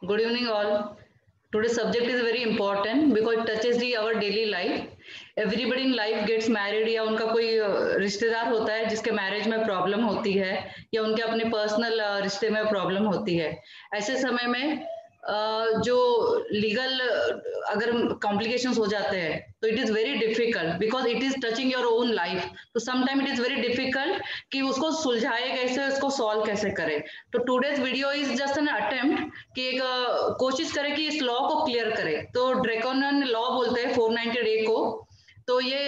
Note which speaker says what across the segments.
Speaker 1: Good evening all. Today's subject is very important because it touches our daily life. Everybody in life gets married या उनका कोई रिश्तेदार होता है जिसके मैरिज में प्रॉब्लम होती है या उनके अपने पर्सनल रिश्ते में प्रॉब्लम होती है। ऐसे समय में जो लीगल अगर कॉम्प्लिकेशंस हो जाते हैं तो it is very difficult because it is touching your own life. तो sometime it is very difficult कि उसको सुलझाए कैसे, उसको सॉल्व कैसे करें। तो today's video is just an attempt कि एक कोशिश करें कि इस लॉ को क्लियर करें। तो ड्रैकोनियन लॉ बोलते हैं 490 को। तो ये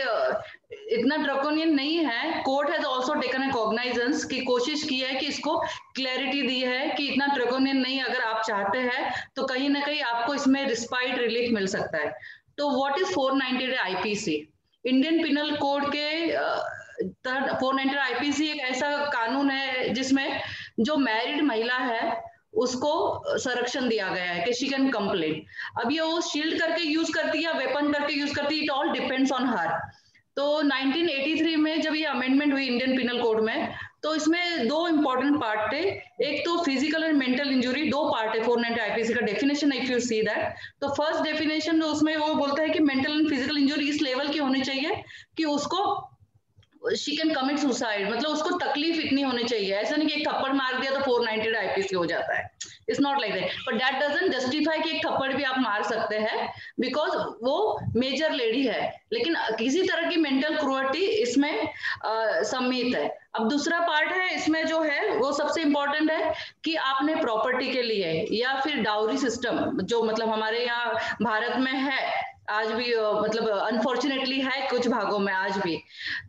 Speaker 1: इतना ड्रैकोनियन नहीं है। Court has also taken a cognizance की कोशिश की है कि इसको क्लैरिटी दी है कि इतना ड्रैकोनियन नहीं, अगर आप चाहते हैं तो कहीं ना कहीं आपको इसमें रिस्पाइट रिलीफ मिल सकता है। तो what is 490 IPC? Indian penal code के 490 आईपीसी एक ऐसा कानून है जिसमें जो मैरिड महिला है उसको संरक्षण दिया गया है कि शी कैन कंप्लेन। अब ये वो शील्ड करके यूज करती है या वेपन करके यूज करती है, it all depends on her. तो 1983 में जब ये अमेंडमेंट हुई इंडियन पिनल कोड में, तो इसमें दो इंपॉर्टेंट पार्ट थे। एक तो फिजिकल एंड मेंटल इंजुरी, दो पार्ट है 490 आईपीसी का definition if you see that. तो फर्स्ट डेफिनेशन उसमें वो बोलता है कि मेंटल एंड फिजिकल इंजुरी इस लेवल की होनी चाहिए कि उसको शी कैन कमिट सुसाइड, मतलब उसको तकलीफ इतनी होनी चाहिए। ऐसा नहीं कि एक थप्पड़ मार दिया तो 490 आईपीसी हो जाता है। It's not like that, but that doesn't justify कि एक थप्पड़ भी आप मार सकते हैं बिकॉज वो मेजर लेडी है। लेकिन किसी तरह की मेंटल क्रूअल्टी इसमें सम्मिलित है। अब दूसरा पार्ट है इसमें जो है वो सबसे इंपॉर्टेंट है कि आपने प्रॉपर्टी के लिए या फिर डाउरी सिस्टम जो मतलब हमारे यहाँ भारत में है आज भी, मतलब अनफॉर्चुनेटली है कुछ भागों में आज भी,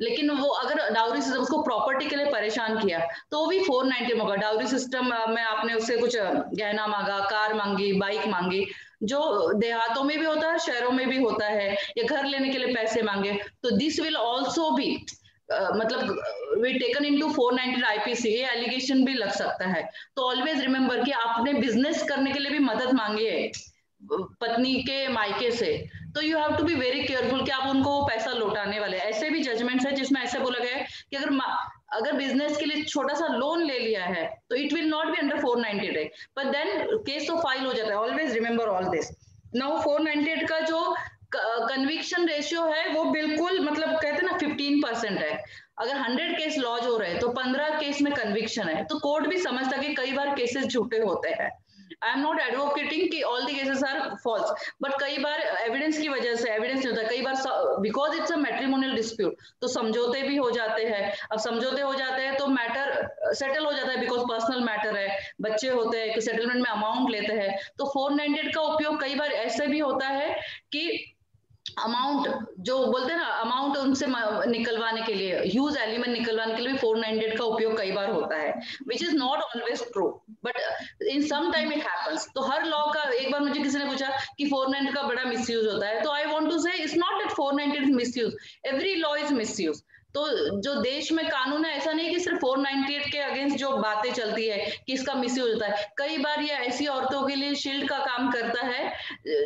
Speaker 1: लेकिन वो अगर डाउरी सिस्टम उसको प्रॉपर्टी के लिए परेशान किया तो वो भी 490 में होगा। डाउरी सिस्टम में आपने उससे कुछ गहना मांगा, कार मांगी, बाइक मांगी, जो देहातों में भी होता है शहरों में भी होता है, या घर लेने के लिए पैसे मांगे, तो दिस विल ऑल्सो भी मतलब वी टेकन इनटू 490 आईपीसी, ये एलिगेशन भी लग सकता है। तो ऑलवेज रिमेंबर कि आपने बिजनेस करने के लिए भी मदद मांगी है पत्नी के मायके से, तो you have to be very careful कि आप उनको वो पैसा लौटाने वाले। ऐसे भी जजमेंट्स है जिसमें ऐसे बोला गया है कि अगर बिजनेस के लिए छोटा सा लोन ले लिया है तो it will not be under 490, but then case तो फाइल हो जाता है। Always remember all this. Now 498 का जो कन्विक्शन रेशियो है वो बिल्कुल मतलब कहते हैं ना 15% है। अगर 100 केस लॉज हो रहे हैं तो 15 केस में कन्विक्शन है। तो कोर्ट भी समझता कि कई बार केसेस झूठे होते हैं। आई एम नॉट एडवोकेटिंग कि all the cases are false, but कई बार एविडेंस की वजह से एविडेंस नहीं होता, कई बार because it's a matrimonial dispute तो समझौते भी हो जाते हैं। अब समझौते हो जाते हैं तो मैटर सेटल हो जाता है बिकॉज पर्सनल मैटर है, बच्चे होते हैं, सेटलमेंट में अमाउंट लेते हैं। तो 498 का उपयोग कई बार ऐसे भी होता है कि अमाउंट जो बोलते हैं ना अमाउंट उनसे निकलवाने के लिए, ह्यूज एलिमेंट निकलवाने के लिए भी 498 का उपयोग कई बार होता है, which is not always true, but in some time it happens. तो हर लॉ का, एक बार मुझे किसी ने पूछा कि 490 का बड़ा मिसयूज होता है, तो आई वांट टू से it's not that 490 is misuse, every law is misuse. तो जो देश में कानून है ऐसा नहीं कि सिर्फ 498 के अगेंस्ट जो बातें चलती है कि इसका मिसयूज होता है। कई बार ये ऐसी औरतों के लिए शील्ड का काम करता है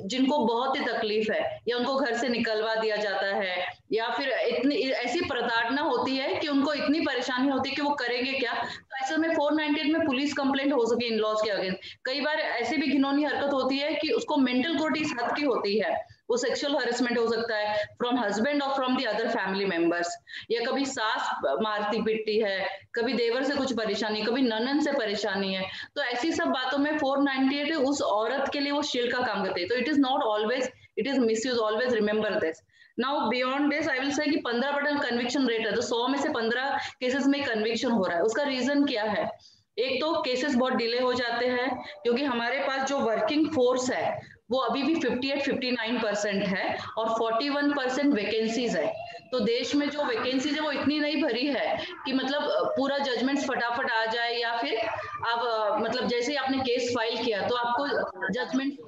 Speaker 1: जिनको बहुत ही तकलीफ है, या उनको घर से निकलवा दिया जाता है, या फिर इतनी ऐसी प्रताड़ना होती है कि उनको इतनी परेशानी होती है कि वो करेंगे क्या। तो ऐसे में 498 में पुलिस कंप्लेंट हो सके इन लॉज के अगेंस्ट। कई बार ऐसी भी घिनौनी हरकत होती है कि उसको मेंटल क्रूरटी इस हद की होती है, वो सेक्सुअल हरेसमेंट हो सकता है फ्रॉम हस्बैंड और from the other family members, या कभी सास मारती पीटती है, कभी देवर से कुछ परेशानी, कभी ननन से परेशानी है। तो ऐसी सब बातों में 498 उस औरत के लिए वो शील्ड का काम करते हैं। तो it is not always it is misuse, always remember this. Now beyond this I will say कि 15% कन्विक्शन रेट है, तो 100 में से 15 केसेस में कन्विक्शन हो रहा है। उसका रीजन क्या है? एक तो केसेस बहुत डिले हो जाते हैं क्योंकि हमारे पास जो वर्किंग फोर्स है वो अभी भी 58-59% है और 41% वैकेंसीज है। तो देश में जो वैकेंसीज है वो इतनी नहीं भरी है कि मतलब पूरा जजमेंट फटाफट आ जाए, या फिर आप मतलब जैसे ही आपने केस फाइल किया तो आपको जजमेंट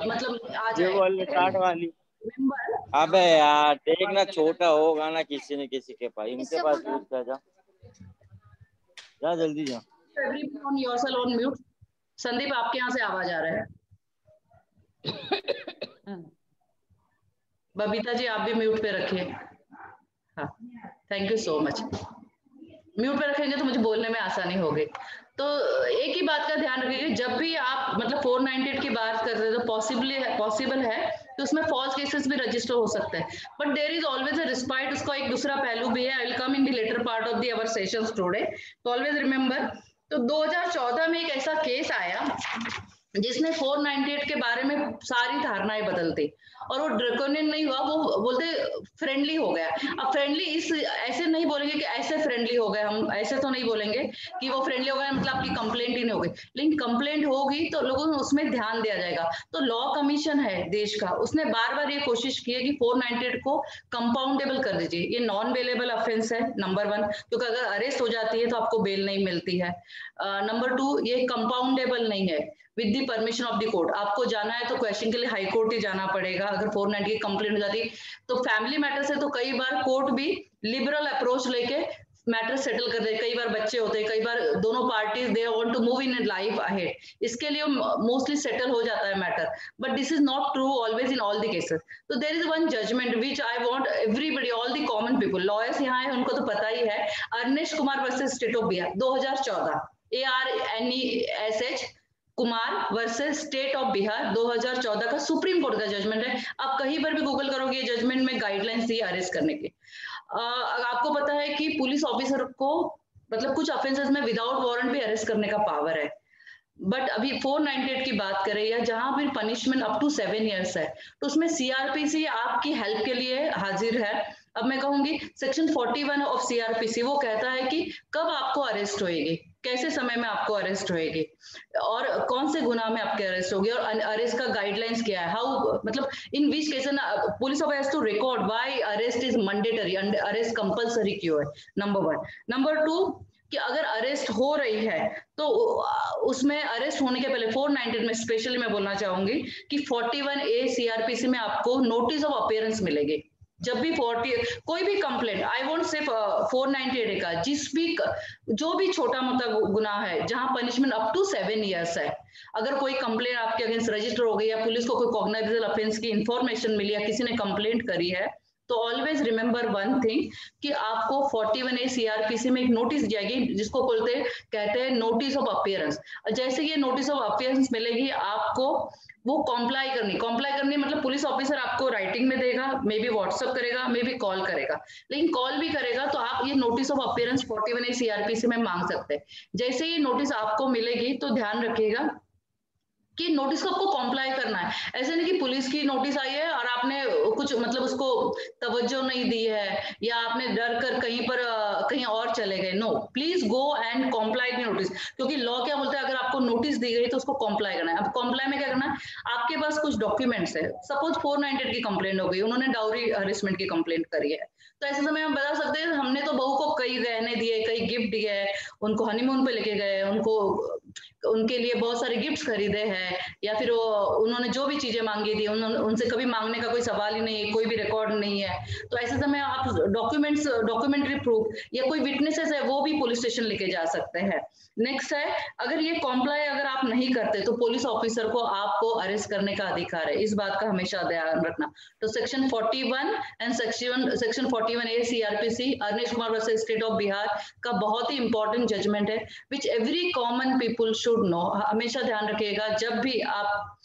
Speaker 1: मतलब आ
Speaker 2: ये
Speaker 1: जाए।
Speaker 2: बोल 60 वाली।
Speaker 1: रिमेंबर,
Speaker 2: अबे यार देखना, छोटा होगा ना किसी न किसी के पास, इनके पास पूछ कर जा, जा जल्दी जा।
Speaker 1: everyone on yourself on mute। Sandeep आपके यहाँ से आवाज आ रहा है। बबीता जी आप भी म्यूट पे रखिए। हाँ, thank you so much. Mute पे रखेंगे तो मुझे बोलने में आसानी होगी। तो एक ही बात का ध्यान रखिए, जब भी आप मतलब 498 की बात कर रहे हो तो पॉसिबल है तो उसमें फॉल्स केसेस भी रजिस्टर हो सकते हैं, but there is always a respite. उसका एक दूसरा पहलू भी है। I will come in the later part of the our sessions today, तो ऑलवेज रिमेंबर। तो 2014 में एक ऐसा केस आया जिसने 498 के बारे में सारी धारणाएं बदल दी, और वो ड्रैकोनियन नहीं हुआ, वो बोलते फ्रेंडली हो गया। अब फ्रेंडली इस ऐसे नहीं बोलेंगे कि ऐसे फ्रेंडली हो गए, हम ऐसे तो नहीं बोलेंगे कि वो फ्रेंडली हो गए मतलब आपकी कंप्लेंट ही नहीं होगी, लेकिन कंप्लेंट होगी तो लोगों को उसमें ध्यान दिया जाएगा। तो लॉ कमीशन है देश का, उसने बार बार ये कोशिश की है कि 498 को कंपाउंडेबल कर दीजिए। ये नॉन बेलेबल ऑफेंस है नंबर 1, क्योंकि अगर अरेस्ट हो जाती है तो आपको बेल नहीं मिलती है। नंबर 2, ये कंपाउंडेबल नहीं है with the permission of the court. आपको जाना है तो क्वेश्चन के लिए हाई कोर्ट ही जाना पड़ेगा। अगर 490 की कंप्लेंट हो जाती तो फैमिली मैटर से तो कई बार कोर्ट भी लिबरल अप्रोच लेके मैटर सेटल कर दे। कई बार बच्चे होते हैं, कई बार दोनों parties they want to move in life ahead, इसके लिए मोस्टली सेटल हो जाता है matter, but this is not true always in all the cases. तो there is one judgment which I want everybody, all the common people, lawyers यहाँ है उनको तो पता ही है, Arnesh Kumar versus state of Bihar 2014, ARNESH Kumar versus state of Bihar 2014 का supreme court का जजमेंट है। आप कहीं पर भी गूगल करोगे जजमेंट में गाइडलाइंस दी अरेस्ट करने की। आपको पता है कि पुलिस ऑफिसर को मतलब कुछ ऑफेंसेस में विदाउट वारंट भी अरेस्ट करने का पावर है, बट अभी 498 की बात करें या जहां भी पनिशमेंट अप टू 7 इयर्स है, तो उसमें सीआरपीसी आपकी हेल्प के लिए हाजिर है। अब मैं कहूंगी सेक्शन 41 ऑफ सीआरपीसी वो कहता है कि कब आपको अरेस्ट होएगी, कैसे समय में आपको अरेस्ट होएगी, और कौन से गुनाह में आपके अरेस्ट होगी, और अरेस्ट का गाइडलाइंस क्या है, हाउ मतलब in which case police of has to record why arrest is mandatory, arrest compulsory क्यों है, नंबर 1। नंबर 2 कि अगर अरेस्ट हो रही है तो उसमें अरेस्ट होने के पहले 498 में स्पेशली मैं बोलना चाहूंगी कि 41A सीआरपीसी में आपको नोटिस ऑफ अपीयरेंस मिलेगी। जब भी 40 कोई भी कंप्लेंट, आई वोंट से 498 का जो भी छोटा मोटा गुनाह है जहां पनिशमेंट अप टू 7 इयर्स है, अगर कोई कंप्लेंट आपके अगेंस्ट रजिस्टर हो गई या पुलिस को कोई कॉग्नाइजेबल ऑफेंस की इंफॉर्मेशन मिली या किसी ने कंप्लेंट करी है, तो ऑलवेज रिमेंबर वन थिंग कि आपको 41A सीआरपीसी में एक नोटिस जाएगी जिसको कहते हैं नोटिस ऑफ अपीयरेंस। जैसे ये नोटिस ऑफ अपीयरेंस मिलेगी आपको, वो कॉम्प्लाई करनी मतलब पुलिस ऑफिसर आपको राइटिंग में देगा, मे बी व्हाट्सएप करेगा, मे बी कॉल करेगा, लेकिन कॉल भी करेगा तो आप ये notice of appearance 41A CrPC में मांग सकते हैं। जैसे ये नोटिस आपको मिलेगी तो ध्यान रखिएगा कि नोटिस को आपको कॉम्प्लाई करना है। ऐसे नहीं कि पुलिस की नोटिस आई है और आपने कुछ मतलब उसको तवज्जो नहीं दी है या आपने डर कर कहीं और चले गए। No, please go and comply the notice, क्योंकि लॉ क्या बोलता है, अगर आपको नोटिस दी गई तो उसको कॉम्प्लाई करना है। अब कॉम्प्लाई में क्या करना है, आपके पास कुछ डॉक्यूमेंट्स है, सपोज 498 की कंप्लेंट हो गई, उन्होंने डाउरी हरेसमेंट की कंप्लेंट करी है, तो ऐसे समय हम बता सकते हैं हमने तो बहू को कई गहने दिए, कई गिफ्ट दिए, उनको हनीमून पे लेके गए, उनके लिए बहुत सारे गिफ्ट्स खरीदे हैं, या फिर वो उन्होंने जो भी चीजें मांगी थी उनसे कभी मांगने का कोई सवाल ही नहीं है, कोई भी रिकॉर्ड नहीं है। तो ऐसे समय आप डॉक्यूमेंट्री प्रूफ या कोई विटनेसेस है वो भी पुलिस स्टेशन लेके जा सकते हैं। नेक्स्ट है, अगर ये कॉम्प्लाई अगर आप नहीं करते तो पुलिस ऑफिसर को आपको अरेस्ट करने का अधिकार है, इस बात का हमेशा ध्यान रखना। तो section 41 and section 41A CrPC Arnesh Kumar versus state of Bihar का बहुत ही इंपॉर्टेंट जजमेंट है which every common people should know. हमेशा ध्यान रखिएगा जब भी आप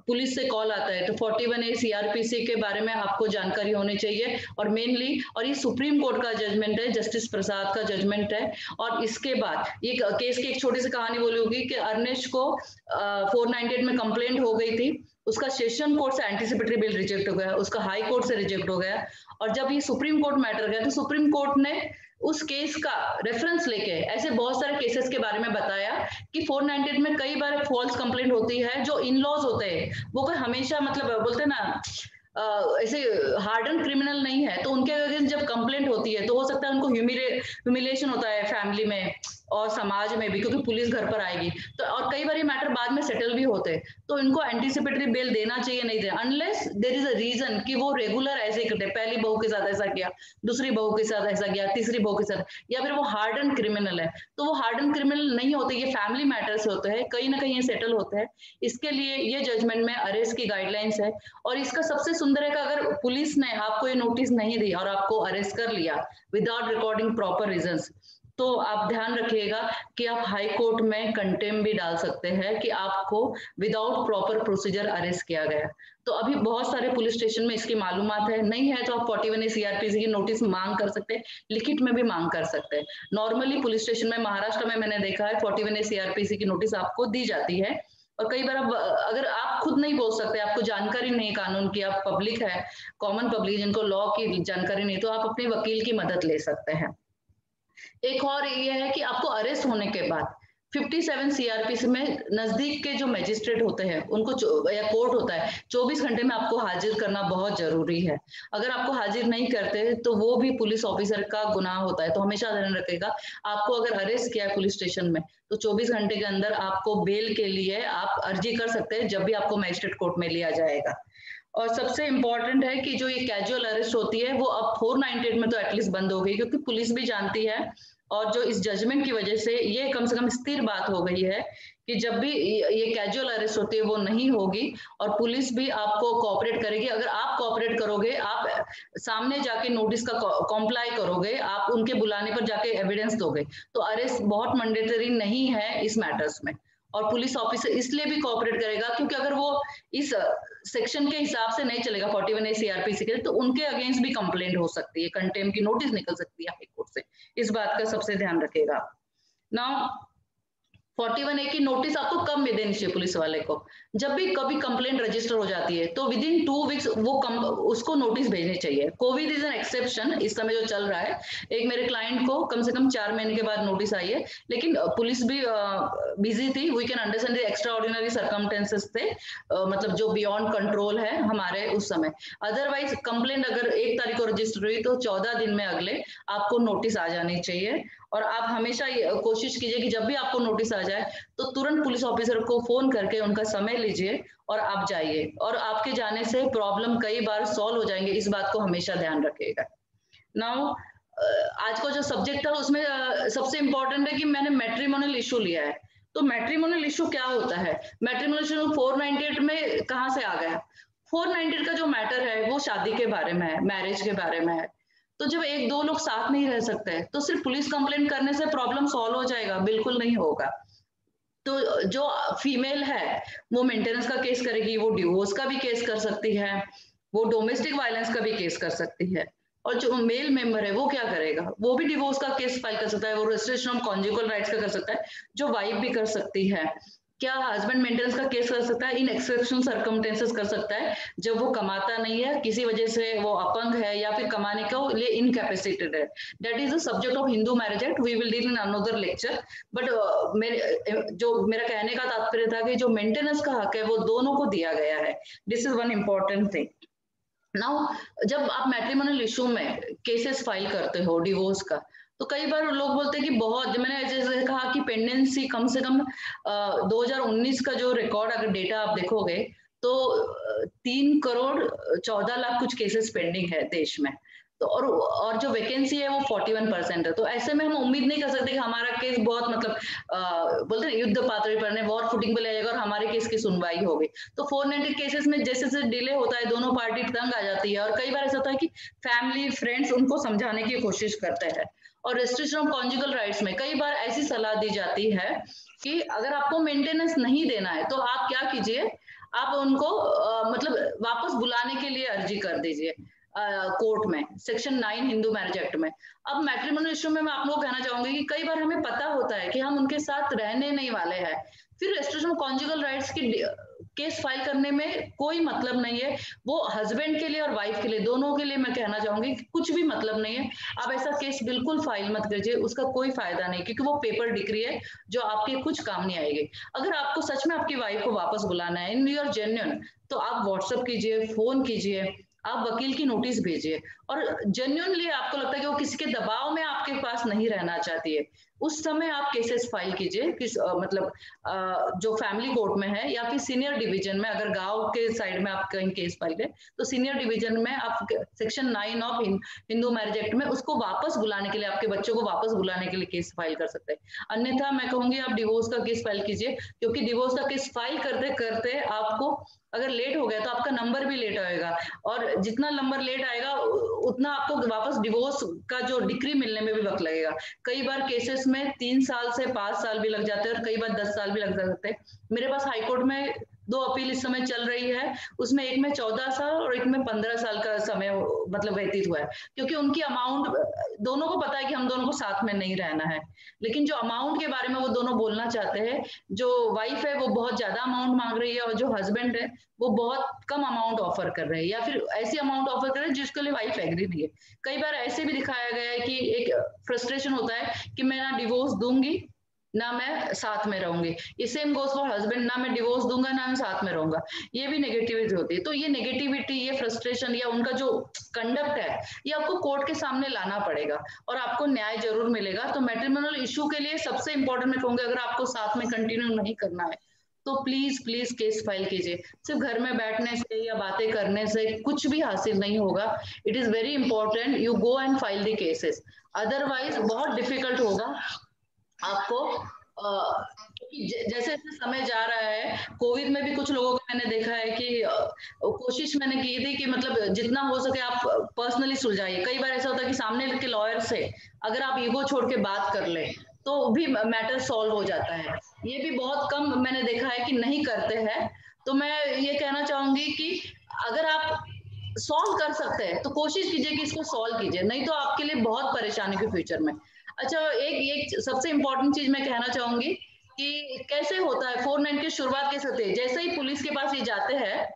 Speaker 1: पुलिस से कॉल आता है तो 41A सीआरपीसी के बारे में आपको जानकारी होनी चाहिए। और मेनली, और ये सुप्रीम कोर्ट का जजमेंट है, जस्टिस प्रसाद का जजमेंट है। और इसके बाद ये केस की एक छोटी सी कहानी बोली होगी कि अर्नेश को 498 में कंप्लेंट हो गई थी, उसका सेशन कोर्ट से एंटीसिपेटरी बिल रिजेक्ट हो गया, उसका हाई कोर्ट से रिजेक्ट हो गया, और जब ये सुप्रीम कोर्ट मैटर गया तो सुप्रीम कोर्ट ने उस केस का रेफरेंस लेके ऐसे बहुत सारे केसेस के बारे में बताया कि 498 में कई बार फॉल्स कंप्लेंट होती है, जो इन लॉज होते हैं वो कोई हमेशा मतलब बोलते हैं ना ऐसे हार्डन क्रिमिनल नहीं है, तो उनके अगेंस्ट जब कंप्लेंट होती है तो हो सकता है उनको ह्यूमिलेशन होता है फैमिली में और समाज में भी, क्योंकि पुलिस घर पर आएगी। तो और कई बार ये मैटर बाद में सेटल भी होते हैं, तो इनको एंटीसिपेटरी बेल देना चाहिए, नहीं देना, unless there is a reason कि वो रेगुलर ऐसे ही करते, पहली बहू के साथ ऐसा किया, दूसरी बहू के साथ ऐसा किया, तीसरी बहू के साथ, या फिर वो हार्डन क्रिमिनल है। तो वो हार्डन क्रिमिनल नहीं होते, ये फैमिली मैटर्स होते हैं, कहीं ना कहीं ये सेटल होते हैं। इसके लिए ये जजमेंट में अरेस्ट की गाइडलाइंस है। और इसका सबसे सुंदर है कि अगर पुलिस ने आपको ये नोटिस नहीं दी और आपको अरेस्ट कर लिया विदाउट रिकॉर्डिंग प्रॉपर रीजंस, तो आप ध्यान रखिएगा कि आप हाई कोर्ट में कंटेम भी डाल सकते हैं कि आपको विदाउट प्रॉपर प्रोसीजर अरेस्ट किया गया। तो अभी बहुत सारे पुलिस स्टेशन में इसकी मालूमात है, नहीं है तो आप 41A CRPC की नोटिस मांग कर सकते हैं, लिखित में भी मांग कर सकते हैं। नॉर्मली पुलिस स्टेशन में महाराष्ट्र में मैंने देखा है 41A CRPC की नोटिस आपको दी जाती है। और कई बार अगर आप खुद नहीं बोल सकते, आपको जानकारी नहीं कानून की, आप पब्लिक है, कॉमन पब्लिक जिनको लॉ की जानकारी नहीं, तो आप अपने वकील की मदद ले सकते हैं। एक और ये है कि आपको अरेस्ट होने के बाद 57 CRPC में नजदीक के जो मजिस्ट्रेट होते हैं उनको या कोर्ट होता है 24 घंटे में आपको हाजिर करना बहुत जरूरी है। अगर आपको हाजिर नहीं करते तो वो भी पुलिस ऑफिसर का गुनाह होता है। तो हमेशा ध्यान रखिएगा, आपको अगर अरेस्ट किया है पुलिस स्टेशन में तो 24 घंटे के अंदर आपको बेल के लिए आप अर्जी कर सकते हैं, जब भी आपको मजिस्ट्रेट कोर्ट में लिया जाएगा। और सबसे इम्पोर्टेंट है कि जो ये कैजुअल अरेस्ट होती है वो अब 498 में तो एटलीस्ट बंद हो गई, क्योंकि पुलिस भी जानती है और जो इस जजमेंट की वजह से ये कम से कम स्थिर बात हो गई है कि जब भी ये कैजुअल अरेस्ट होती है वो नहीं होगी और पुलिस भी आपको कोऑपरेट करेगी। अगर आप कोऑपरेट करोगे, आप सामने जाके नोटिस का कॉम्प्लाई करोगे, आप उनके बुलाने पर जाके एविडेंस दोगे, तो अरेस्ट बहुत मैंडेटरी नहीं है इस मैटर्स में। और पुलिस ऑफिसर इसलिए भी कोऑपरेट करेगा क्योंकि अगर वो इस सेक्शन के हिसाब से नहीं चलेगा 41A CRPC के, तो उनके अगेंस्ट भी कंप्लेंट हो सकती है, कंटेम्प्ट की नोटिस निकल सकती है हाई कोर्ट से। इस बात का सबसे ध्यान रखेगा। नाउ 41A की नोटिस आपको कब में देनी चाहिए पुलिस वाले को? जब भी कभी कंप्लेंट रजिस्टर हो जाती है तो विदिन 2 वीक्स वो उसको नोटिस भेजनी चाहिए। कोविड इज एन एक्सेप्शन, इस समय जो चल रहा है, एक मेरे क्लाइंट को कम से कम 4 महीने के बाद नोटिस आई है, लेकिन पुलिस भी बिजी थी। We can understand the extraordinary circumstances थे, मतलब जो बियॉन्ड कंट्रोल है हमारे उस समय। अदरवाइज कंप्लेंट अगर 1 तारीख को रजिस्टर हुई तो 14 दिन में अगले आपको नोटिस आ जानी चाहिए। और आप हमेशा कोशिश कीजिए कि जब भी आपको नोटिस आ जाए तो तुरंत पुलिस ऑफिसर को फोन करके उनका समय लीजिए और आप जाइए, और आपके जाने से प्रॉब्लम कई बार सॉल्व हो जाएंगे, इस बात को हमेशा ध्यान रखिएगा। नाउ आज का जो सब्जेक्ट था उसमें सबसे इंपॉर्टेंट है कि मैंने मैट्रिमोनियल इशू लिया है। तो मैट्रिमोनियल इशू क्या होता है? मैट्रिमोनियल इशू 498 में कहाँ से आ गया? 498 का जो मैटर है वो शादी के बारे में है, मैरिज के बारे में है। तो जब 1-2 लोग साथ नहीं रह सकते तो सिर्फ पुलिस कंप्लेंट करने से प्रॉब्लम सॉल्व हो जाएगा? बिल्कुल नहीं होगा। तो जो फीमेल है वो मेंटेनेंस का केस करेगी, वो डिवोर्स का भी केस कर सकती है, वो डोमेस्टिक वायलेंस का भी केस कर सकती है। और जो मेल मेंबर है वो क्या करेगा? वो भी डिवोर्स का केस फाइल कर सकता है, वो रेस्ट्रिक्शन ऑफ कॉन्जुगल राइट्स का कर सकता है, जो वाइफ भी कर सकती है। क्या हस्बैंड मेंटेनेंस का केस कर सकता है? इन एक्सेप्शनल सर्कमस्टेंसेस कर सकता है, जब वो कमाता नहीं है, किसी वजह से वो अपंग है या फिर कमाने के लिए इनकैपेसिटेड है। That is the subject of Hindu marriage act, we will deal in another lecture. But जो मेरा कहने का तात्पर्य था कि जो मेंटेनेंस का हक है वो दोनों को दिया गया है। This is one important thing. Now जब आप मैट्रिमोनियल इशू में केसेस फाइल करते हो डिवोर्स का, तो कई बार लोग बोलते हैं कि बहुत, मैंने जैसे कहा कि पेंडेंसी कम से कम 2019 का जो रिकॉर्ड अगर डेटा आप देखोगे तो 3 करोड़ 14 लाख कुछ केसेस पेंडिंग है देश में। तो और जो वैकेंसी है वो 41% है। तो ऐसे में हम उम्मीद नहीं कर सकते कि हमारा केस बहुत मतलब बोलते हैं युद्ध पात्र पर वॉर फुटिंग पे ले जाएगा और हमारे केस की सुनवाई होगी। तो 490 केसेस में जैसे जैसे डिले होता है दोनों पार्टी तंग आ जाती है, और कई बार ऐसा होता है कि फैमिली फ्रेंड्स उनको समझाने की कोशिश करते हैं। और रेस्ट्रिक्शन ऑफ कॉन्जुगल राइट्स में कई बार ऐसी सलाह दी जाती है कि अगर आपको मेंटेनेंस नहीं देना है तो आप क्या कीजिए, आप उनको मतलब वापस बुलाने के लिए अर्जी कर दीजिए कोर्ट में, सेक्शन 9 हिंदू मैरिज एक्ट में। अब मैट्रिमोनियल इशू में मैं आप लोग कहना चाहूंगी कि कई बार हमें पता होता है कि हम उनके साथ रहने नहीं वाले हैं, फिर रेस्ट्रिक्शन ऑफ कॉन्जुगल राइट्स की केस फाइल करने में कोई मतलब नहीं है। वो हस्बैंड के लिए और वाइफ के लिए, दोनों के लिए मैं कहना चाहूंगी कि कुछ भी मतलब नहीं है। आप ऐसा केस बिल्कुल फाइल मत कीजिए, उसका कोई फायदा नहीं, क्योंकि वो पेपर डिग्री है जो आपके कुछ काम नहीं आएगी। अगर आपको सच में आपकी वाइफ को वापस बुलाना है इन योर जेन्युइन, तो आप व्हाट्सएप कीजिए, फोन कीजिए, आप वकील की नोटिस भेजिए, और जेन्युइनली आपको लगता है कि वो किसी के दबाव में आपके पास नहीं रहना चाहती है, उस समय आप केसेस फाइल कीजिए। मतलब जो फैमिली कोर्ट में है या फिर सीनियर डिवीजन में, अगर गांव के साइड में आप कहीं केस फाइल है तो सीनियर डिवीजन में आप section 9 of Hindu marriage act में उसको वापस बुलाने के लिए, आपके बच्चों को वापस बुलाने के लिए केस फाइल कर सकते हैं। अन्यथा मैं कहूंगी आप डिवोर्स का केस फाइल कीजिए, क्योंकि डिवोर्स का केस फाइल करते करते आपको अगर लेट हो गया तो आपका नंबर भी लेट आएगा, और जितना नंबर लेट आएगा उतना आपको वापस डिवोर्स का जो डिक्री मिलने में भी वक्त लगेगा। कई बार केसेस में 3 साल से 5 साल भी लग जाते हैं और कई बार 10 साल भी लग जाते हैं। मेरे पास हाईकोर्ट में 2 अपील इस समय चल रही है, उसमें एक में 14 साल और एक में 15 साल का समय मतलब व्यतीत हुआ है, क्योंकि उनकी अमाउंट, दोनों को पता है कि हम दोनों को साथ में नहीं रहना है, लेकिन जो अमाउंट के बारे में वो दोनों बोलना चाहते हैं, जो वाइफ है वो बहुत ज्यादा अमाउंट मांग रही है और जो हस्बैंड है वो बहुत कम अमाउंट ऑफर कर रहे हैं, या फिर ऐसी अमाउंट ऑफर कर रहे हैं जिसके लिए वाइफ एग्री नहीं है। कई बार ऐसे भी दिखाया गया है कि एक फ्रस्ट्रेशन होता है कि मैं ना डिवोर्स दूंगी ना मैं साथ में रहूंगी, ये सेम गोस फॉर हस्बैंड, ना मैं डिवोर्स दूंगा ना मैं साथ में रहूंगा, ये भी नेगेटिविटी होती है। तो ये नेगेटिविटी, ये फ्रस्ट्रेशन या उनका जो कंडक्ट है, ये आपको कोर्ट के सामने लाना पड़ेगा और आपको न्याय जरूर मिलेगा। तो मैट्रिमोनियल इशू के लिए सबसे इंपॉर्टेंट मैं कहूंगी, अगर आपको साथ में कंटिन्यू नहीं करना है तो प्लीज प्लीज केस फाइल कीजिए। सिर्फ घर में बैठने से या बातें करने से कुछ भी हासिल नहीं होगा। It is very important you go and file the cases, otherwise बहुत डिफिकल्ट होगा आपको। क्योंकि जैसे जैसे समय जा रहा है, कोविड में भी कुछ लोगों को मैंने देखा है कि कोशिश मैंने की थी कि मतलब जितना हो सके आप पर्सनली सुलझाइए। कई बार ऐसा होता है कि सामने के लॉयर से अगर आप ईगो छोड़ के बात कर ले तो भी मैटर सॉल्व हो जाता है। ये भी बहुत कम मैंने देखा है कि नहीं करते हैं। तो मैं ये कहना चाहूंगी कि अगर आप सॉल्व कर सकते हैं तो कोशिश कीजिए कि इसको सॉल्व कीजिए, नहीं तो आपके लिए बहुत परेशानी के फ्यूचर में। अच्छा, एक सबसे इंपॉर्टेंट चीज मैं कहना चाहूंगी कि कैसे होता है 490 की शुरुआत कैसे होती है। जैसे ही पुलिस के पास ये जाते हैं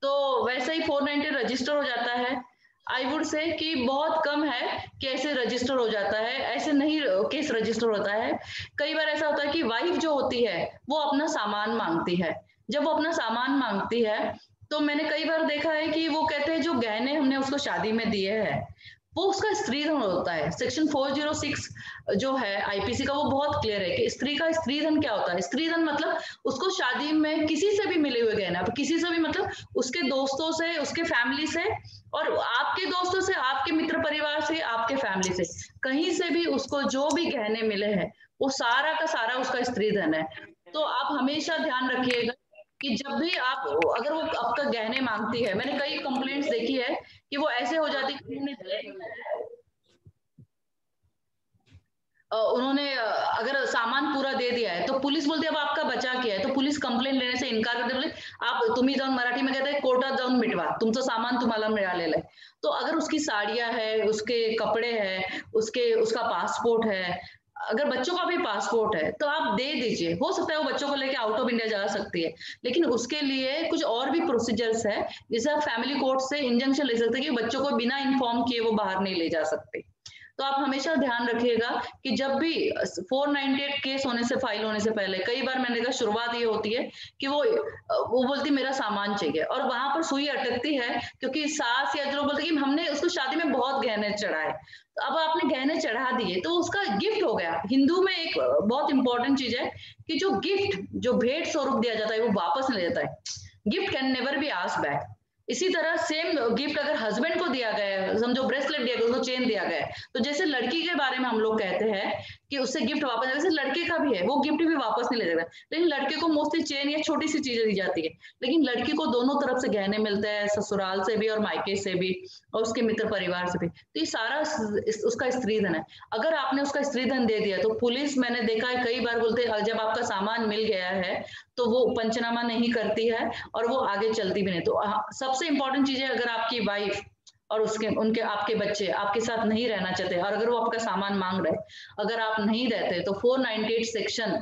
Speaker 1: तो वैसे ही 490 रजिस्टर हो जाता है। आई वुड से कि बहुत कम है कि ऐसे रजिस्टर हो जाता है, ऐसे नहीं केस रजिस्टर होता है। कई बार ऐसा होता है कि वाइफ जो होती है वो अपना सामान मांगती है। जब वो अपना सामान मांगती है तो मैंने कई बार देखा है कि वो कहते हैं जो गहने हमने उसको शादी में दिए हैं वो उसका स्त्रीधन होता है। सेक्शन 406 जो है आईपीसी का वो बहुत क्लियर है कि स्त्री का स्त्रीधन क्या होता है। स्त्रीधन मतलब उसको शादी में किसी से भी मिले हुए गहना, किसी से भी मतलब उसके दोस्तों से, उसके फैमिली से, और आपके दोस्तों से, आपके मित्र परिवार से, आपके फैमिली से, कहीं से भी उसको जो भी गहने मिले हैं वो सारा का सारा उसका स्त्रीधन है। तो आप हमेशा ध्यान रखिएगा कि जब भी आप, अगर वो आपका गहने मांगती है, मैंने कई कंप्लेंट्स देखी है कि वो ऐसे हो जाती है, उन्होंने अगर सामान पूरा दे दिया है तो पुलिस बोलती है अब आपका बचा क्या है, तो पुलिस कंप्लेंट लेने से इनकार करते, बोले आप तुम्ही जाऊन, मराठी में कहते हैं कोर्टात जाऊन मिटवा, तुमचं सामान तुम्हाला मिळालेलं आहे। तो अगर उसकी साड़ियां है, उसके कपड़े हैं, उसका पासपोर्ट है, अगर बच्चों का भी पासपोर्ट है तो आप दे दीजिए। हो सकता है वो बच्चों को लेके आउट ऑफ इंडिया जा सकती है, लेकिन उसके लिए कुछ और भी प्रोसीजर्स है, जैसे आप फैमिली कोर्ट से इंजंक्शन ले सकते हैं कि बच्चों को बिना इन्फॉर्म किए वो बाहर नहीं ले जा सकते। तो आप हमेशा ध्यान रखिएगा कि जब भी 498 केस होने से, फाइल होने से पहले, कई बार मैंने देखा शुरुआत ये होती है कि वो बोलती मेरा सामान चाहिए, और वहां पर सुई अटकती है क्योंकि सास या जो बोलते कि हमने उसको शादी में बहुत गहने चढ़ाए, तो अब आपने गहने चढ़ा दिए तो उसका गिफ्ट हो गया। हिंदू में एक बहुत इंपॉर्टेंट चीज है कि जो गिफ्ट, जो भेंट स्वरूप दिया जाता है वो वापस नहीं जाता है। Gift can never be asked back. इसी तरह सेम गिफ्ट अगर हस्बैंड को दिया गया है, समझो ब्रेसलेट दिया गया, उसको चेन दिया गया है, तो जैसे लड़की के बारे में हम लोग कहते हैं कि उससे गिफ्ट वापस, वैसे लड़के का भी है, वो गिफ्ट भी वापस नहीं ले सकता। लेकिन लड़के को मोस्टली चेन या छोटी सी चीजें दी जाती है, लेकिन लड़की को दोनों तरफ से गहने मिलते हैं, ससुराल से भी और मायके से भी और उसके मित्र परिवार से भी। तो ये सारा उसका स्त्रीधन है। अगर आपने उसका स्त्रीधन दे दिया तो पुलिस, मैंने देखा है कई बार बोलते हैं जब आपका सामान मिल गया है तो वो पंचनामा नहीं करती है और वो आगे चलती भी नहीं। तो सबसे इंपॉर्टेंट चीज है, अगर आपकी वाइफ और उनके आपके बच्चे आपके साथ नहीं रहना चाहते और अगर वो आपका सामान मांग रहे, अगर आप नहीं देते तो 498 सेक्शन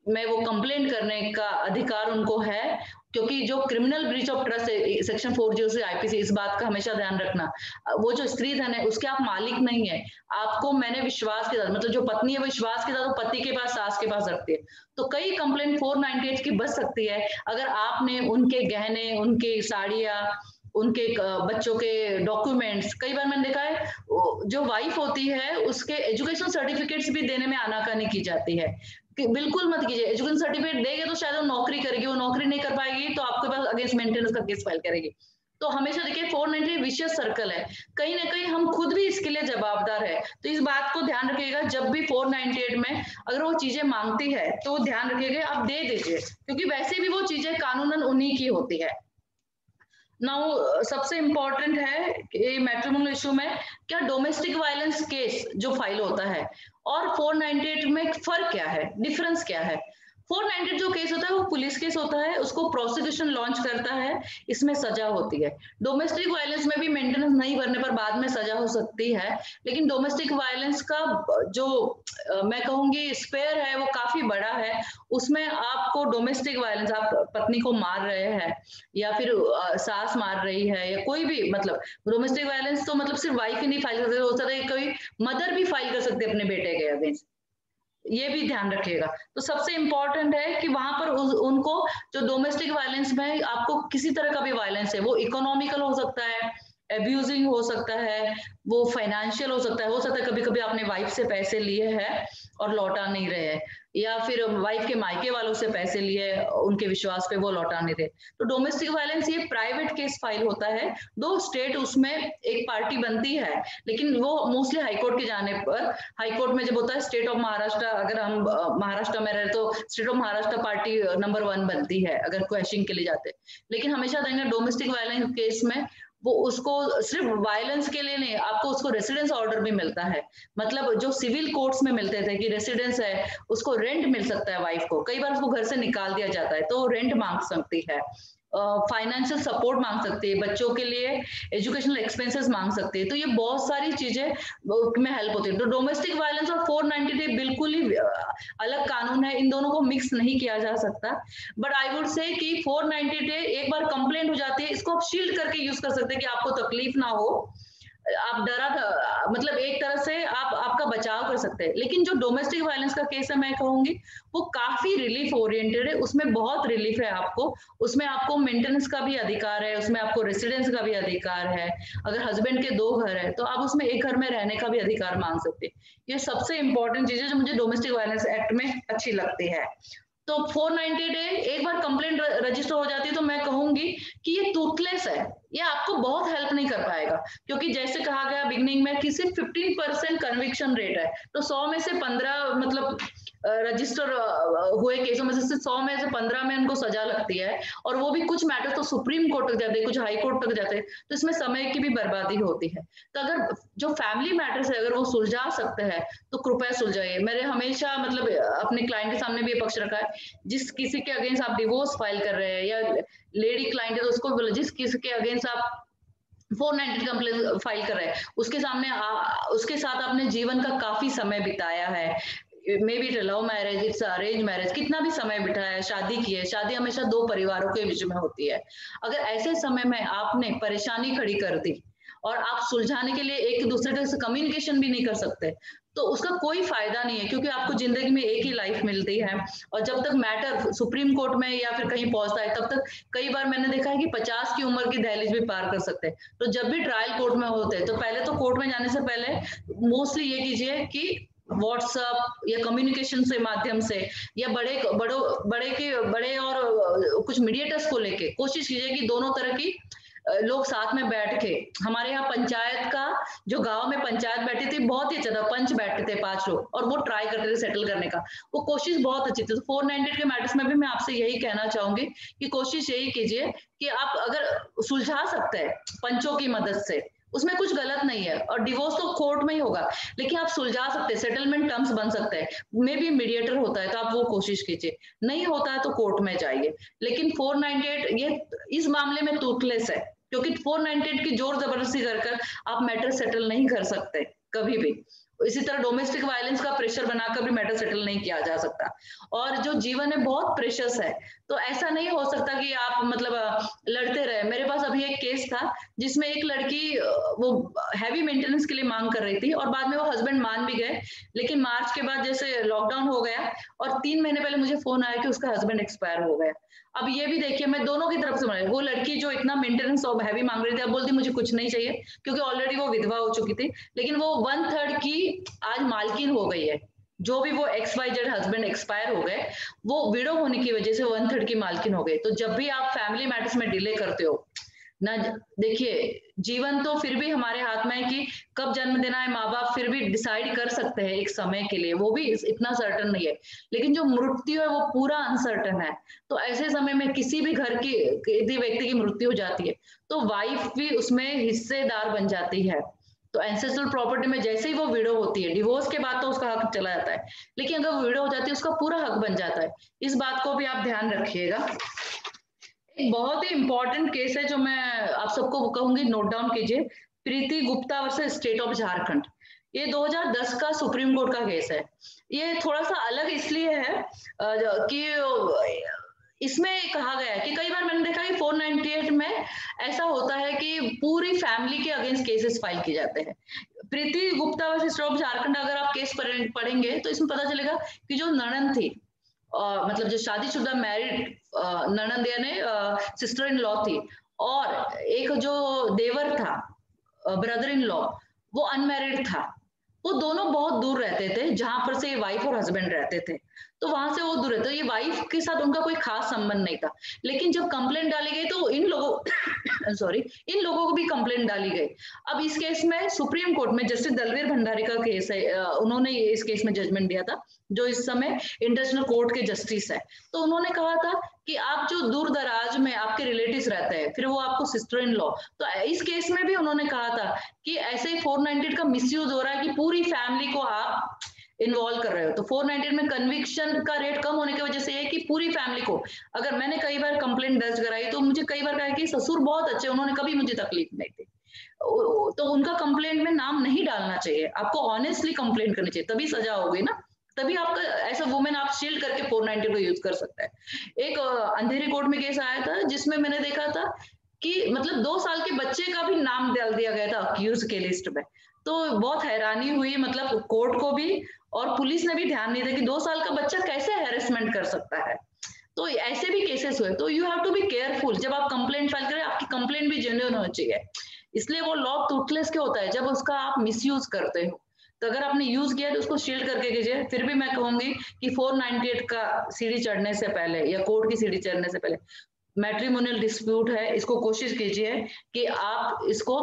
Speaker 1: में वो कंप्लेंट करने का अधिकार उनको है, क्योंकि जो क्रिमिनल ब्रीच ऑफ ट्रस्ट है सेक्शन 406 आईपीसी, इस बात का हमेशा ध्यान रखना, वो जो स्त्रीधन है उसके आप मालिक नहीं है। आपको मैंने विश्वास के साथ, मतलब जो पत्नी है वो विश्वास के साथ वो पति के पास, सास के पास रखती है, तो कई कंप्लेंट 498 की बच सकती है अगर आपने उनके गहने, उनके साड़ियां, उनके बच्चों के डॉक्यूमेंट्स। कई बार मैंने देखा है जो वाइफ होती है उसके एजुकेशन सर्टिफिकेट्स भी देने में आनाकानी की जाती है कि बिल्कुल मत कीजिए। एजुकेशन सर्टिफिकेट देंगे तो शायद वो नौकरी करेगी, वो नौकरी नहीं कर पाएगी तो आपके पास अगेंस्ट मेंटेनेंस का केस फाइल करेगी। तो हमेशा देखिए 490 विशियस सर्कल है, कहीं ना कहीं हम खुद भी इसके लिए जवाबदार है। तो इस बात को ध्यान रखिएगा, जब भी 498 में अगर वो चीजें मांगती है तो वो ध्यान रखिएगा आप दे दीजिए, क्योंकि वैसे भी वो चीजें कानूनन उन्हीं की होती है। नाउ सबसे इम्पोर्टेंट है कि मैट्रिमोनियल इशू में क्या डोमेस्टिक वायलेंस केस जो फाइल होता है और 498 में फर्क क्या है, डिफरेंस क्या है। 498 जो केस होता है वो पुलिस केस होता है, उसको प्रोसिक्यूशन लॉन्च करता है, इसमें सजा होती है। डोमेस्टिक वायलेंस में भी मेंटेनेंस नहीं भरने पर बाद में सजा हो सकती है, लेकिन डोमेस्टिक वायलेंस का जो मैं कहूंगी स्पेयर है वो काफी बड़ा है। उसमें आपको डोमेस्टिक वायलेंस, आप पत्नी को मार रहे हैं या फिर सास मार रही है या कोई भी, मतलब डोमेस्टिक वायलेंस तो मतलब सिर्फ वाइफ ही नहीं फाइल कर सकते, हो सकता है कोई मदर भी फाइल कर सकते अपने बेटे के अगेंस्ट, ये भी ध्यान रखिएगा। तो सबसे इंपॉर्टेंट है कि वहां पर उनको जो डोमेस्टिक वायलेंस में आपको किसी तरह का भी वायलेंस है, वो इकोनॉमिकल हो सकता है, एब्यूजिंग हो सकता है, वो फाइनेंशियल हो सकता है कभी कभी आपने वाइफ से पैसे लिए हैं और लौटा नहीं रहे हैं, या फिर वाइफ के मायके वालों से पैसे लिए उनके विश्वास पे वो लौटा नहीं रहे। तो डोमेस्टिक वायलेंस ये प्राइवेट केस फाइल होता है, दो स्टेट उसमें एक पार्टी बनती है, लेकिन वो मोस्टली हाईकोर्ट के जाने पर, हाईकोर्ट में जब होता है स्टेट ऑफ महाराष्ट्र, अगर हम महाराष्ट्र में रहे तो state of Maharashtra party number 1 बनती है अगर क्वेश्चन के लिए जाते। लेकिन हमेशा देंगे डोमेस्टिक वायलेंस केस में वो उसको सिर्फ वायलेंस के लिए नहीं, आपको उसको रेसिडेंस ऑर्डर भी मिलता है। मतलब जो सिविल कोर्ट्स में मिलते थे कि रेसिडेंस है, उसको रेंट मिल सकता है वाइफ को, कई बार उसको घर से निकाल दिया जाता है तो वो रेंट मांग सकती है, फाइनेंशियल सपोर्ट मांग सकती है, बच्चों के लिए एजुकेशनल एक्सपेंसेस मांग सकती है। तो ये बहुत सारी चीजें में हेल्प होती है। तो डोमेस्टिक वायलेंस और 490 बिल्कुल ही अलग कानून है, इन दोनों को मिक्स नहीं किया जा सकता। बट आई वुड से कि 490 एक बार कंप्लेंट हो जाती है, इसको आप शील्ड करके यूज कर सकते हैं कि आपको तकलीफ ना हो, आप डरा, मतलब एक तरह से आप आपका बचाव कर सकते हैं। लेकिन जो डोमेस्टिक वायलेंस का केस है मैं कहूंगी वो काफी रिलीफ ओरिएंटेड है, उसमें बहुत रिलीफ है आपको, उसमें आपको मेंटेनेंस का भी अधिकार है, उसमें आपको रेसिडेंस का भी अधिकार है, अगर हस्बैंड के 2 घर है तो आप उसमें एक घर में रहने का भी अधिकार मांग सकते हैं। ये सबसे इंपॉर्टेंट चीज है जो मुझे डोमेस्टिक वायलेंस एक्ट में अच्छी लगती है। तो 498 एक बार कंप्लेंट रजिस्टर हो जाती है तो मैं कहूंगी कि ये टूथलेस है, ये आपको बहुत हेल्प नहीं कर पाएगा, क्योंकि जैसे कहा गया बिगनिंग में कि सिर्फ 15% कन्विक्शन रेट है, तो 100 में से 15 मतलब रजिस्टर हुए केसों में से 100 में से 15 में उनको सजा लगती है, और वो भी कुछ मैटर तो सुप्रीम कोर्ट तक जाते हैं, कुछ हाई कोर्ट तक जाते हैं, तो इसमें समय की भी बर्बादी होती है। तो अगर जो फैमिली मैटर्स है अगर वो सुलझा सकते हैं तो कृपया सुलझाइए। मैंने हमेशा मतलब अपने क्लाइंट के सामने भी ये पक्ष रखा है, जिस किसी के अगेंस्ट आप डिवोर्स फाइल कर रहे हैं या लेडी क्लाइंट है तो उसको बोलो, जिस किसी के अगेंस्ट आप 490 कंप्लेंट फाइल कर रहे हैं उसके सामने उसके साथ आपने जीवन का काफी समय बिताया है, may be love marriage, it's arrange marriage, कितना भी समय बिठाया है, शादी की है, शादी हमेशा 2 परिवारों के बीच में होती है। अगर ऐसे समय में आपने परेशानी खड़ी कर दी और आप सुलझाने के लिए एक दूसरे से कम्युनिकेशन भी नहीं कर सकते तो उसका कोई फायदा नहीं है, क्योंकि आपको जिंदगी में एक ही लाइफ मिलती है, और जब तक मैटर सुप्रीम कोर्ट में या फिर कहीं पहुंचता है तब तक कई बार मैंने देखा है कि 50 की उम्र की दहलीज भी पार कर सकते हैं। तो जब भी ट्रायल कोर्ट में होते हैं तो पहले तो कोर्ट में जाने से पहले मोस्टली ये कीजिए कि व्हाट्सएप या कम्युनिकेशन से माध्यम से या बड़े और कुछ मीडिएटर्स को लेके कोशिश कीजिए कि दोनों तरह की लोग साथ में बैठ के, हमारे यहाँ पंचायत का जो गांव में पंचायत बैठी थी बहुत ही अच्छा था, पंच बैठते थे 5 लोग और वो ट्राई करते थे सेटल करने का, वो कोशिश बहुत अच्छी थी। तो 498 के मैटर्स में भी मैं आपसे यही कहना चाहूंगी कि कोशिश यही कीजिए कि आप अगर सुलझा सकते हैं पंचों की मदद से, उसमें कुछ गलत नहीं है, और डिवोर्स तो कोर्ट में ही होगा, लेकिन आप सुलझा सकते हैं, सेटलमेंट टर्म्स बन सकते हैं, मे बी मीडिएटर होता है तो आप वो कोशिश कीजिए, नहीं होता है तो कोर्ट में जाइए। लेकिन 498 ये इस मामले में टूथलेस है, क्योंकि 498 की जोर जबरदस्ती कर आप मैटर सेटल नहीं कर सकते कभी भी। इसी तरह डोमेस्टिक वायलेंस का प्रेशर बनाकर भी मैटर सेटल नहीं किया जा सकता, और जो जीवन है बहुत प्रेशियस है, तो ऐसा नहीं हो सकता कि आप मतलब लड़ते रहे। मेरे पास अभी एक केस था जिसमें एक लड़की वो हैवी मेंटेनेंस के लिए मांग कर रही थी और बाद में वो हस्बैंड मान भी गए, लेकिन मार्च के बाद जैसे लॉकडाउन हो गया और 3 महीने पहले मुझे फोन आया कि उसका हस्बैंड एक्सपायर हो गया। अब ये भी देखिए मैं दोनों की तरफ से, वो लड़की जो इतना मेंटेनेंस और हैवी मांग रही थी अब बोलती मुझे कुछ नहीं चाहिए, क्योंकि ऑलरेडी वो विधवा हो चुकी थी, लेकिन वो 1/3 की आज मालकिन हो गई है। जो भी वो XYZ हस्बैंड एक्सपायर हो गए, वो विडो होने की वजह से 1/3 की मालकिन हो गई। तो जब भी आप फैमिली मैटर्स में डिले करते हो ना। देखिए, जीवन तो फिर भी हमारे हाथ में है कि कब जन्म देना है, माँ बाप फिर भी डिसाइड कर सकते हैं एक समय के लिए, वो भी इतना सर्टन नहीं है। लेकिन जो मृत्यु है वो पूरा अनसर्टन है। तो ऐसे समय में किसी भी घर की यदि व्यक्ति की मृत्यु हो जाती है तो वाइफ भी उसमें हिस्सेदार बन जाती है। तो एंसेस्ट्रल प्रॉपर्टी में जैसे ही वो विडो होती है, डिवोर्स के बाद तो उसका हक चला जाता है, लेकिन अगर विडो हो जाती है उसका पूरा हक बन जाता है। इस बात को भी आप ध्यान रखिएगा। एक बहुत ही इंपॉर्टेंट केस है जो मैं आप सबको कहूंगी, नोट डाउन कीजिए। Preeti Gupta versus state of Jharkhand. ये 2010 का सुप्रीम कोर्ट का केस है। ये थोड़ा सा अलग इसलिए है कि इसमें कहा गया है कि कई बार मैंने देखा कि 498 में ऐसा होता है कि पूरी फैमिली के अगेंस्ट केसेस फाइल किए जाते हैं। Preeti Gupta versus state of Jharkhand अगर आप केस पढ़ेंगे तो इसमें पता चलेगा कि जो ननद थी, मतलब जो शादीशुदा मैरिड ननद यानी सिस्टर इन लॉ थी, और एक जो देवर था ब्रदर इन लॉ, वो अनमैरिड था। वो दोनों बहुत दूर रहते थे, जहां पर से ये वाइफ और हस्बैंड रहते थे, तो वहां से वो दूर रहते। ये वाइफ के साथ उनका कोई खास संबंध नहीं था। लेकिन जब कंप्लेंट डाली गई तो इन लोगों सॉरी इन लोगों को भी कंप्लेंट डाली गई। अब इस केस में सुप्रीम कोर्ट में जस्टिस दलवीर भंडारी का केस है, उन्होंने इस केस में जजमेंट दिया था, जो इस समय इंटरनेशनल कोर्ट के जस्टिस है। तो उन्होंने कहा था कि आप जो दूर दराज में आपके रिलेटिव्स रहते हैं, फिर वो आपको सिस्टर इन लॉ, तो इस केस में भी उन्होंने कहा था कि ऐसे 498 का मिसयूज हो रहा है कि पूरी फैमिली को आप इन्वॉल्व कर रहे हो। तो 498 में कन्विक्शन का रेट कम होने की वजह से है कि पूरी फैमिली को, अगर मैंने कई बार कंप्लेंट दर्ज कराई तो मुझे कई बार कहा कि ससुर बहुत अच्छे, उन्होंने कभी मुझे तकलीफ नहीं दी, तो उनका कंप्लेंट में नाम नहीं डालना चाहिए। आपको ऑनेस्टली कंप्लेंट करनी चाहिए, तभी सजा होगी ना, तभी आपका एज अ वुमेन आप शील्ड करके 498 को यूज कर सकते हैं। एक अंधेरी कोर्ट में केस आया था जिसमें मैंने देखा था कि मतलब 2 साल के बच्चे का भी नाम डाल दिया गया था अक्यूज के लिस्ट में। तो बहुत हैरानी हुई, मतलब कोर्ट को भी और पुलिस ने भी ध्यान नहीं दिया कि 2 साल का बच्चा कैसे हैरेसमेंट कर सकता है। तो ऐसे भी केसेस हुए। तो you have to be careful, जब आप कंप्लेंट फाइल करें आपकी कंप्लेंट भी जेन्युइन होनी चाहिए। इसलिए वो लॉ टूथलेस के होता है जब उसका आप मिसयूज करते हो। तो अगर आपने यूज किया तो उसको शील्ड करके कीजिए। फिर भी मैं कहूंगी कि 498 का सीढ़ी चढ़ने से पहले या कोर्ट की सीढ़ी चढ़ने से पहले, मैट्रिमोनियल डिस्प्यूट है, इसको कोशिश कीजिए कि आप इसको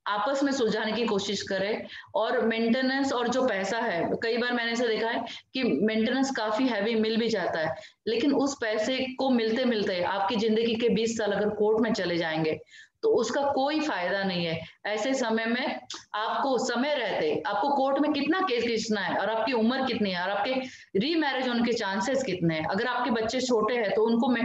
Speaker 1: आपस में सुलझाने की कोशिश करें। और मेंटेनेंस और जो पैसा है, कई बार मैंने ऐसा देखा है कि मेंटेनेंस काफी हैवी मिल भी जाता है, लेकिन उस पैसे को मिलते मिलते आपकी जिंदगी के 20 साल अगर कोर्ट में चले जाएंगे तो उसका कोई फायदा नहीं है। ऐसे समय में आपको समय रहते आपको कोर्ट में कितना केस खींचना है, और आपकी उम्र कितनी है, और आपके रीमैरिज होने के चांसेस कितने हैं, अगर आपके बच्चे छोटे हैं तो उनको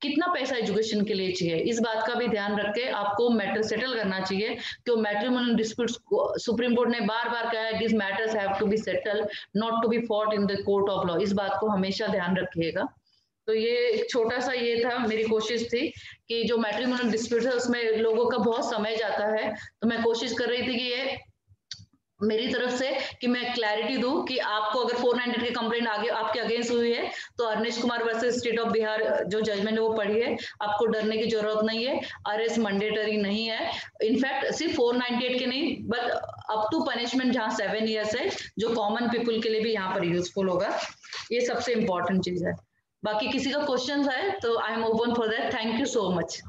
Speaker 1: कितना पैसा एजुकेशन के लिए चाहिए, इस बात का भी ध्यान रख के आपको मैटर सेटल करना चाहिए। कि मैट्रिमोनियल डिस्प्यूट्स सुप्रीम कोर्ट ने बार बार कहा है, this matters have to be settle, not to be fought in the court of law. इस बात को हमेशा ध्यान रखिएगा। तो ये छोटा सा ये था, मेरी कोशिश थी कि जो मैट्रिमोनियल डिस्प्यूट है उसमें लोगों का बहुत समय जाता है, तो मैं कोशिश कर रही थी कि ये मेरी तरफ से कि मैं क्लैरिटी दूं कि आपको अगर 498 की कंप्लेंट आगे आपके अगेंस्ट हुई है तो Arnesh Kumar versus state of Bihar जो जजमेंट है वो पढ़िए, आपको डरने की जरूरत नहीं है। अरेस्ट मैंडेटरी नहीं है, इनफैक्ट सिर्फ 498 के नहीं बट अप टू पनिशमेंट जहां 7 ईयर्स है, जो कॉमन पीपल के लिए भी यहाँ पर यूजफुल होगा। ये सबसे इंपॉर्टेंट चीज है। बाकी किसी का क्वेश्चन है तो I am open for that. Thank you so much.